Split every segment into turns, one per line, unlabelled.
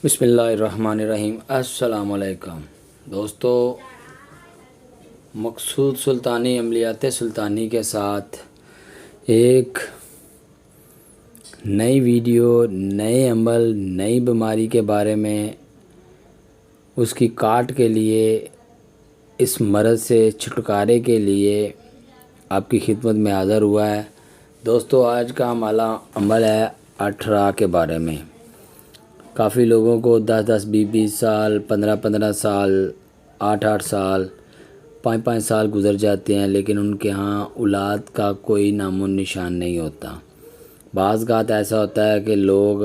بسم اللہ الرحمن الرحیم۔ السلام علیکم دوستو، مقصود سلطانی عملیات سلطانی کے ساتھ ایک نئی ویڈیو، نئے عمل، نئی بیماری کے بارے میں، اس کی کاٹ کے لیے، اس مرض سے چھٹکارے کے لیے آپ کی خدمت میں حاضر ہوا ہے۔ دوستو، آج کا ہمارا عمل ہے 18 کے بارے میں۔ کافی لوگوں کو 10 20 سال، 15 سال، 8 سال، 5 سال گزر جاتے ہیں، لیکن ان کے ہاں اولاد کا کوئی نام و نشان نہیں ہوتا۔ بعض اوقات ایسا ہوتا ہے کہ لوگ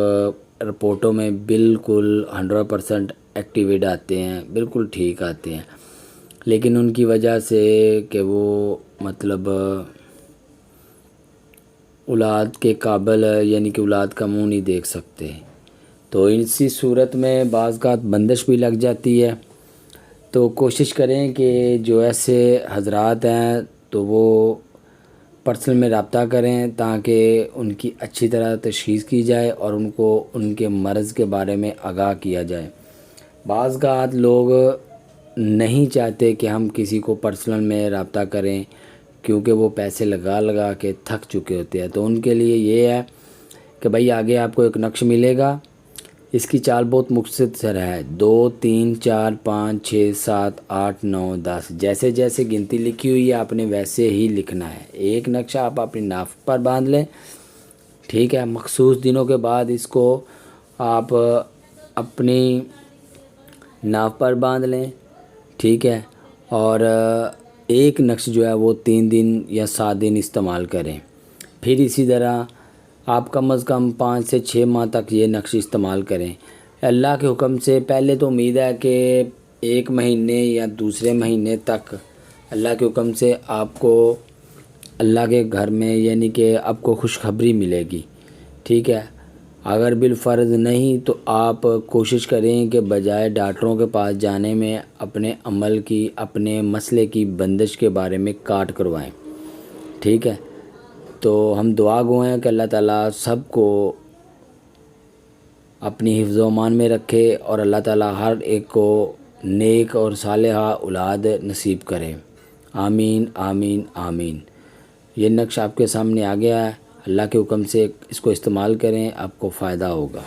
رپورٹوں میں بالکل 100% ایکٹیویٹ آتے ہیں، بالکل ٹھیک آتے ہیں، لیکن ان کی وجہ سے کہ وہ اولاد کے قابل، یعنی کہ اولاد کا منہ نہیں دیکھ سکتے، تو اسی صورت میں بعض اوقات بندش بھی لگ جاتی ہے۔ تو کوشش کریں کہ جو ایسے حضرات ہیں تو وہ پرسنل میں رابطہ کریں تاکہ ان کی اچھی طرح تشخیص کی جائے اور ان کو ان کے مرض کے بارے میں آگاہ کیا جائے۔ بعض اوقات لوگ نہیں چاہتے کہ ہم کسی کو پرسنل میں رابطہ کریں، کیونکہ وہ پیسے لگا کے تھک چکے ہوتے ہیں۔ تو ان کے لیے یہ ہے کہ بھائی آگے آپ کو ایک نقش ملے گا، اس کی چال بہت مختصر ہے، 2 3 4 5 6 7 8 9 10، جیسے جیسے گنتی لکھی ہوئی ہے آپ نے ویسے ہی لکھنا ہے۔ ایک نقشہ آپ اپنی ناف پر باندھ لیں، ٹھیک ہے۔ مخصوص دنوں کے بعد اس کو آپ اپنی ناف پر باندھ لیں، ٹھیک ہے، اور ایک نقش جو ہے وہ 3 دن یا 7 دن استعمال کریں۔ پھر اسی طرح آپ کم از کم 5 سے 6 ماہ تک یہ نقش استعمال کریں۔ اللہ کے حکم سے پہلے تو امید ہے کہ 1 مہینے یا دوسرے مہینے تک اللہ کے حکم سے آپ کو اللہ کے گھر میں، یعنی کہ آپ کو خوشخبری ملے گی، ٹھیک ہے۔ اگر بالفرض نہیں تو آپ کوشش کریں کہ بجائے ڈاکٹروں کے پاس جانے میں اپنے عمل کی، اپنے مسئلے کی بندش کے بارے میں کاٹ کروائیں، ٹھیک ہے۔ تو ہم دعا گو ہیں کہ اللہ تعالیٰ سب کو اپنی حفظ و امان میں رکھے اور اللہ تعالیٰ ہر ایک کو نیک اور صالحہ اولاد نصیب کرے، آمین آمین آمین۔ یہ نقش آپ کے سامنے آ گیا ہے، اللہ کے حکم سے اس کو استعمال کریں، آپ کو فائدہ ہوگا۔